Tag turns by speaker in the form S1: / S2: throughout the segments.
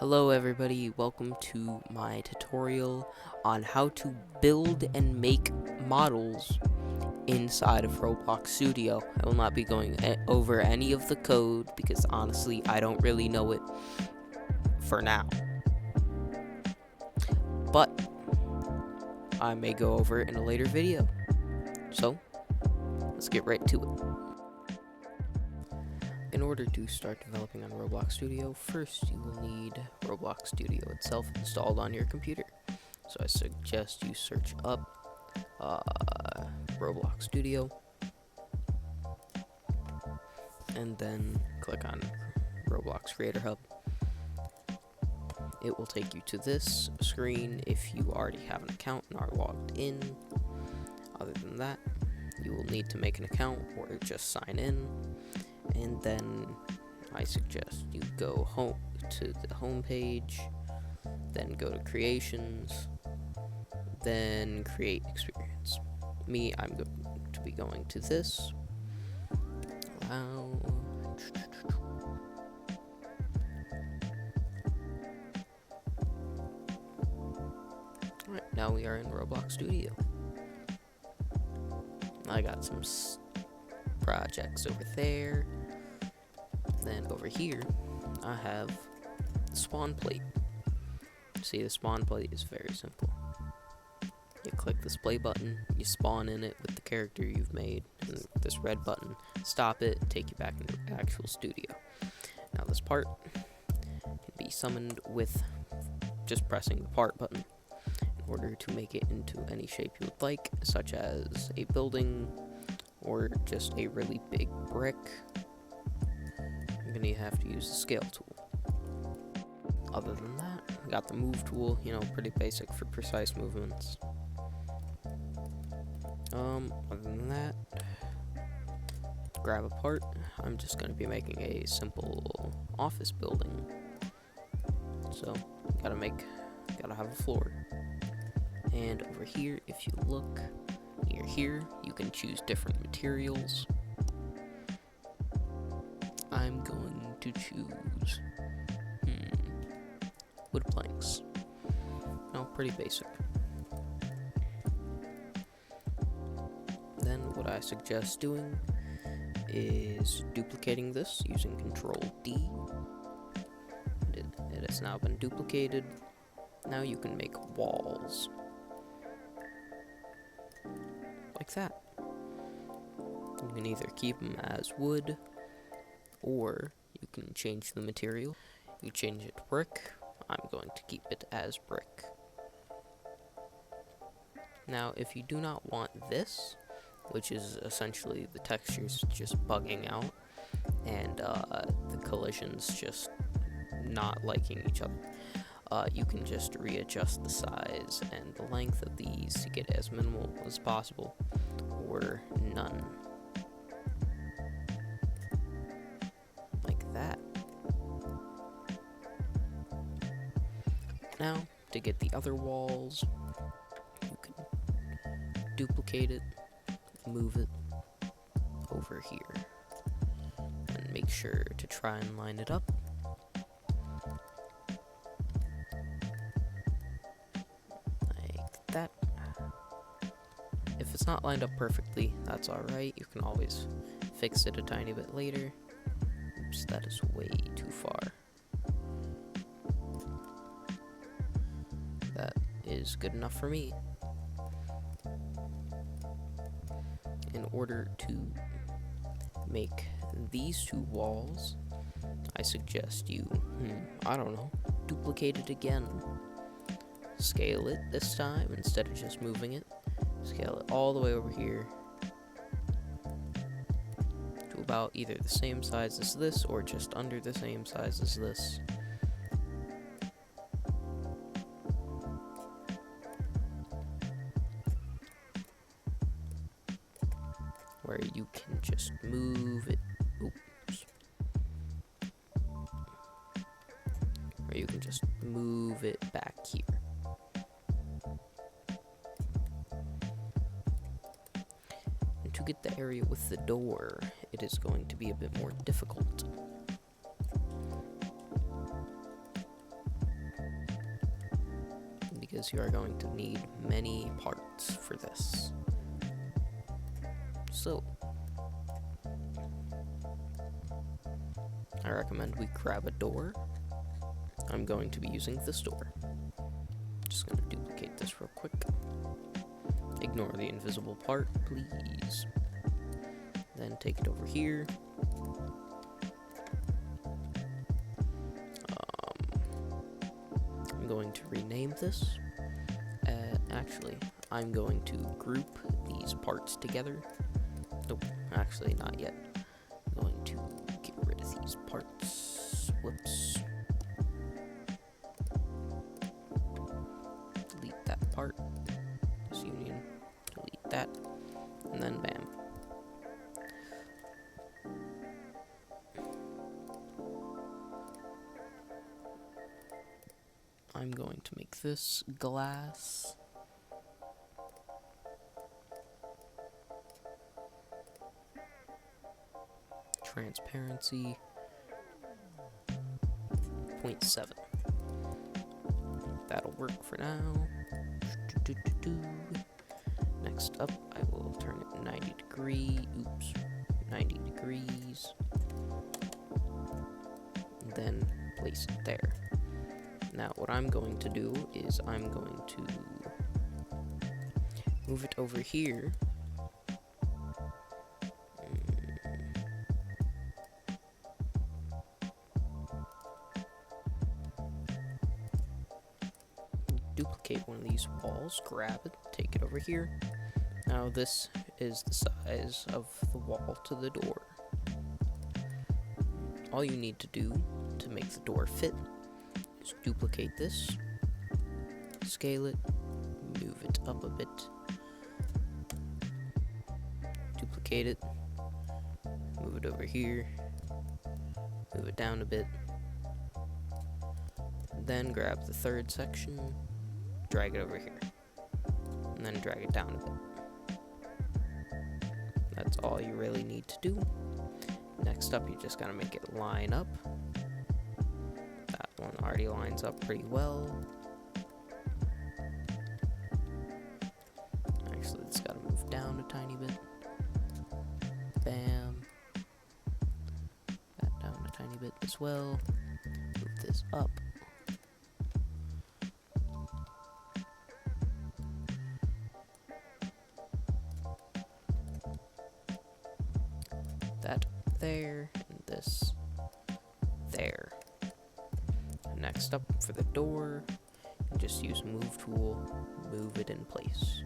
S1: Hello everybody, welcome to my tutorial on how to build and make models inside of Roblox Studio. I will not be going over any of the code because honestly I don't really know it for now. But I may go over it in a later video. So let's get right to it. In order to start developing on Roblox Studio, first you will need Roblox Studio itself installed on your computer. So I suggest you search up Roblox Studio and then click on Roblox Creator Hub. It will take you to this screen if you already have an account and are logged in. Other than that, you will need to make an account or just sign in. And then I suggest you go home to the home page, then go to creations, then create experience. I'm going to be going to this. Allow. Alright, now we are in Roblox Studio. I got some projects over there. Then over here, I have the spawn plate. See, the spawn plate is very simple. You click this play button, you spawn in it with the character you've made, and this red button, stop it, take you back into the actual studio. Now this part can be summoned with just pressing the part button in order to make it into any shape you would like, such as a building or just a really big brick. You're gonna have to use the scale tool. Other than that, we got the move tool, pretty basic for precise movements. Other than that, grab a part. I'm just gonna be making a simple office building. So, gotta have a floor. And over here, if you look near here, you can choose different materials. I'm going to choose wood planks. No, pretty basic. Then what I suggest doing is duplicating this using Control D. It has now been duplicated. Now you can make walls. Like that. You can either keep them as wood, or you can change the material. You change it to brick. I'm going to keep it as brick. Now, if you do not want this, which is essentially the textures just bugging out, and the collisions just not liking each other, you can just readjust the size and the length of these to get as minimal as possible, or none. Like that. Now, to get the other walls, you can duplicate it, move it over here, and make sure to try and line it up. Like that. If it's not lined up perfectly, that's alright. You can always fix it a tiny bit later. Oops, that is way too far. That is good enough for me. In order to make these two walls, I suggest you, duplicate it again. Scale it this time instead of just moving it. Scale it all the way over here to about either the same size as this or just under the same size as this. Where you can just move it. Oops. Where you can just move it back here. And to get the area with the door, it is going to be a bit more difficult. because you are going to need many parts for this. So, I recommend we grab a door. I'm going to be using this door. Just gonna duplicate this real quick. Ignore the invisible part, please. Then take it over here. I'm going to rename this. Actually, I'm going to group these parts together. Nope, actually not yet. I'm going to get rid of these parts. Whoops. Delete that part. This union. Delete that. And then bam. I'm going to make this glass. Transparency 0.7. That'll work for now. Next up, I will turn it 90 degrees. And then place it there. Now, what I'm going to do is I'm going to move it over here. Duplicate one of these walls, grab it, take it over here. Now this is the size of the wall to the door. All you need to do to make the door fit is duplicate this, scale it, move it up a bit, duplicate it, move it over here, move it down a bit, then grab the third section, drag it over here, and then drag it down a bit. That's all you really need to do. Next up, you just gotta make it line up. That one already lines up pretty well. Actually, it's gotta move down a tiny bit. Bam. That down a tiny bit as well. Move this up. That there, and this there. Next up, for the door, just use move tool, move it in place.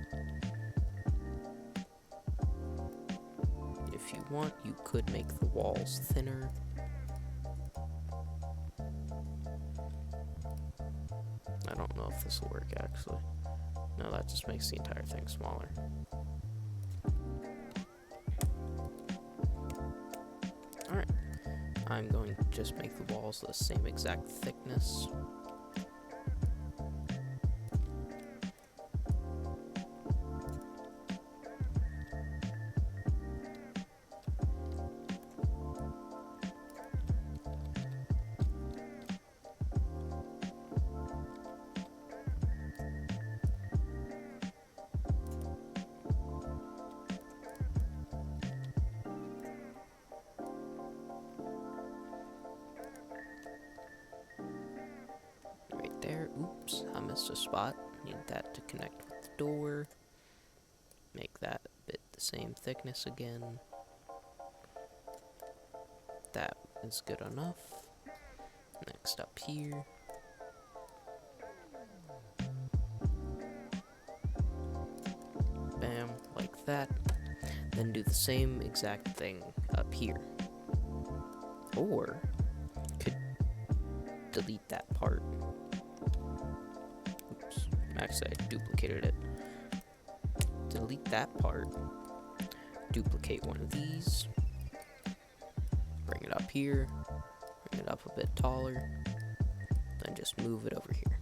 S1: If you want, you could make the walls thinner. I don't know if this will work actually. No, that just makes the entire thing smaller. Alright, I'm going to just make the walls the same exact thickness. There. Oops, I missed a spot. Need that to connect with the door. Make that a bit the same thickness again. That is good enough. Next up here. Bam, like that. Then do the same exact thing up here. Or could delete that part. Actually, I duplicated it. Delete that part. Duplicate one of these. Bring it up here. Bring it up a bit taller. Then just move it over here.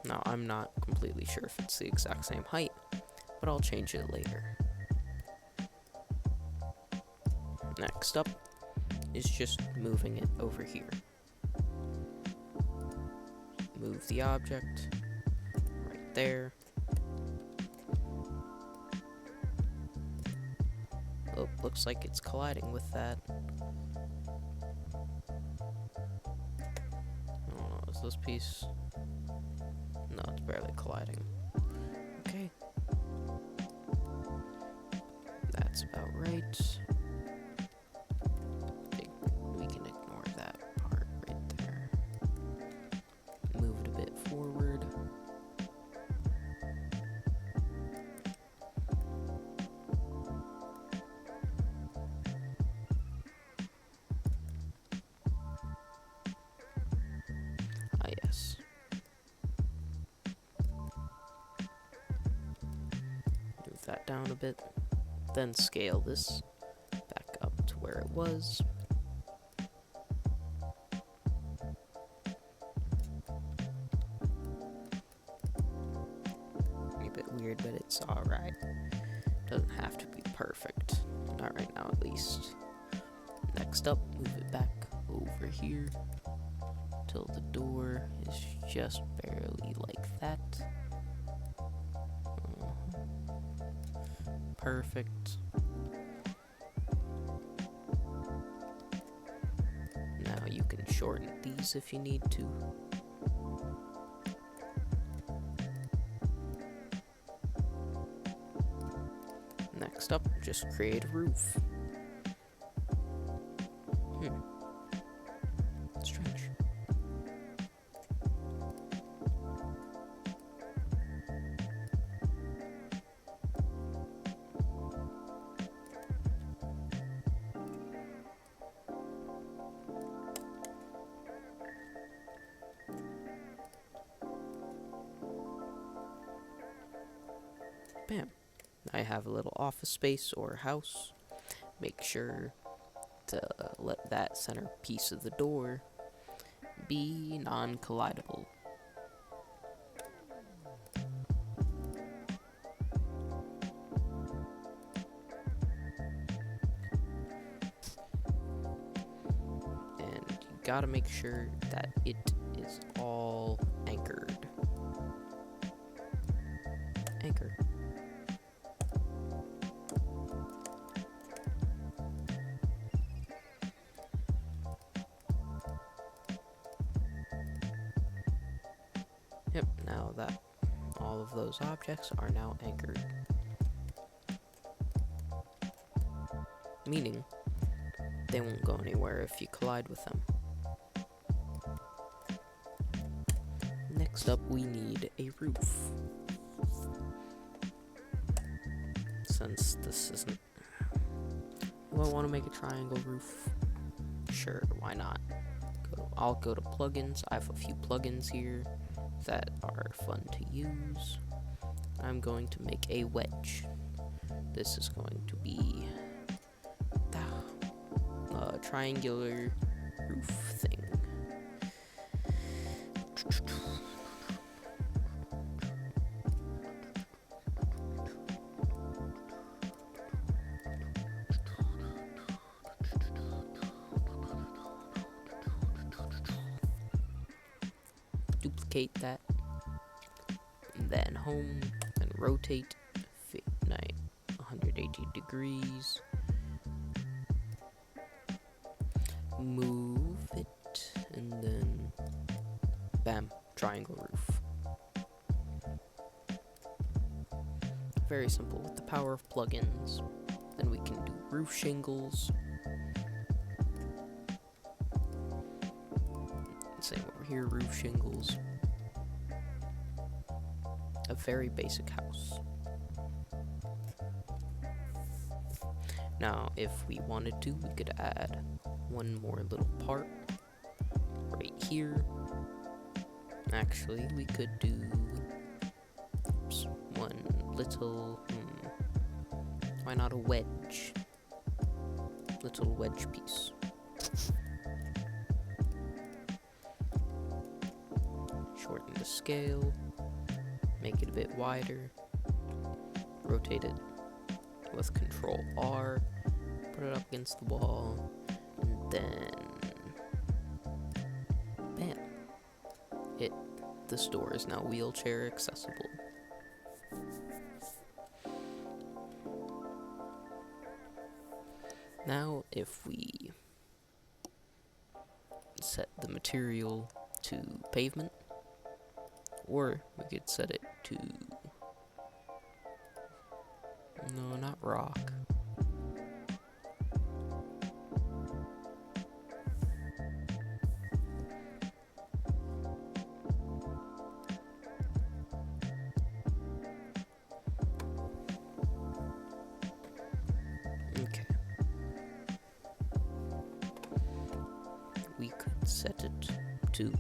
S1: Now, I'm not completely sure if it's the exact same height, but I'll change it later. Next up is just moving it over here. move the object right there. Oh, looks like it's colliding with that. Oh, is this piece? No, it's barely colliding. Okay. That's about right. We can ignore that part right there. Move it a bit forward. Ah, yes. Move that down a bit. Then scale this back up to where it was. A bit weird, but it's alright. Doesn't have to be perfect. Not right now, at least. Next up, move it back over here till the door is just barely like that. Perfect. Now you can shorten these if you need to. Next up, just create a roof. Strange. Bam. I have a little office space or house. Make sure to let that center piece of the door be non-collidable. And you gotta make sure that it is all anchored. Anchor. Yep, now that all of those objects are now anchored. Meaning, they won't go anywhere if you collide with them. Next up, we need a roof. Since this isn't... Do I want to make a triangle roof? Sure, why not? I'll go to plugins. I have a few plugins here that are fun to use. I'm going to make a wedge. This is going to be a triangular roof thing. Duplicate that, and then home, and rotate 180 degrees. Move it, and then bam, triangle roof. Very simple with the power of plugins. Then we can do roof shingles. Same over here, roof shingles. A very basic house. Now, if we wanted to, we could add one more little part right here. Actually, we could do one little, why not a wedge? Little wedge piece. Shorten the scale, make it a bit wider, rotate it with Control R, put it up against the wall, and then bam, it this door is now wheelchair accessible. Now, if we set the material to pavement, or we could set it to, no, not rock. Okay. We could set it to,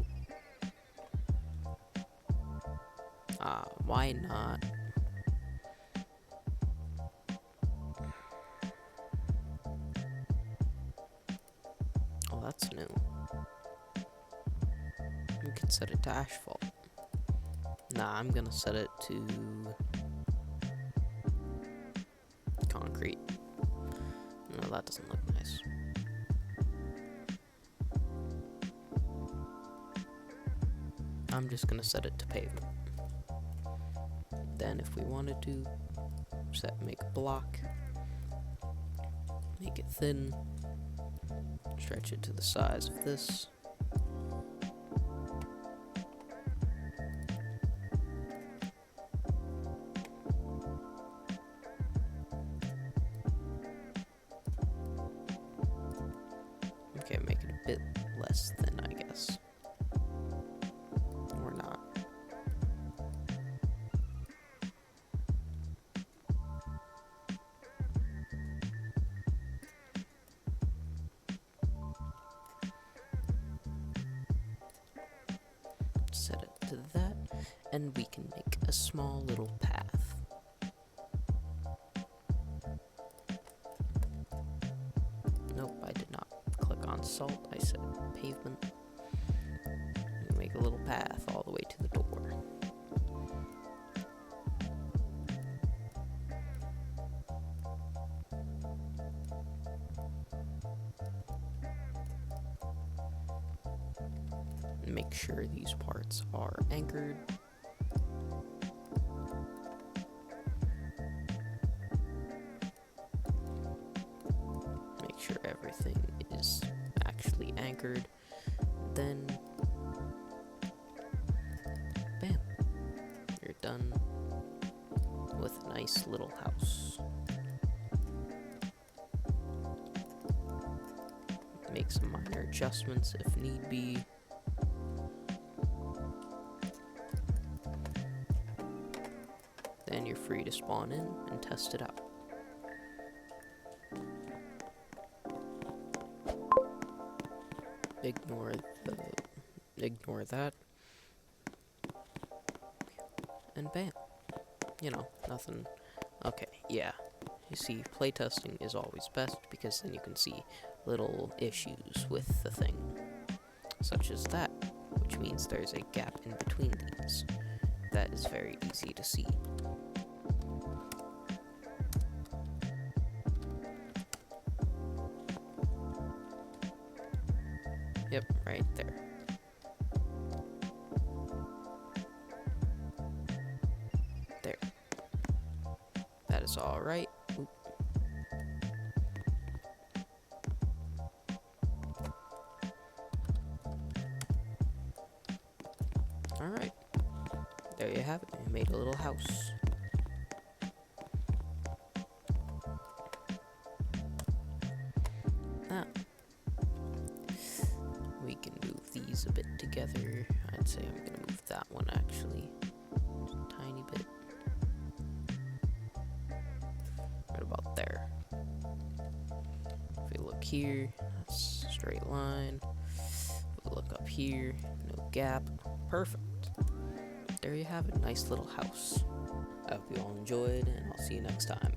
S1: why not? Oh, that's new. We could set it to asphalt. Nah, I'm gonna set it to concrete. No, that doesn't look nice. I'm just gonna set it to pavement. Then if we wanted to make a block, make it thin, stretch it to the size of this. Okay, make it a bit less thin, I guess. Or not. Set it to that, and we can make a small little path. Nope, I did not click on salt, I said pavement. We make a little path all the way to the door. Make sure these parts are anchored. Make sure everything is actually anchored. Then, bam, you're done with a nice little house. Make some minor adjustments if need be. Then you're free to spawn in and test it out. Ignore that. And bam. You know, nothing. Okay, yeah. You see, playtesting is always best because then you can see little issues with the thing. Such as that, which means there's a gap in between these. That is very easy to see. Yep, right there. There. That is all right. Oop. All right. There you have it. We made a little house. Now, we can move these a bit together. I'd say I'm gonna move that one actually. Just a tiny bit. Right about there. If we look here, that's a straight line. If we look up here, no gap. Perfect. There you have it, nice little house. I hope you all enjoyed, and I'll see you next time.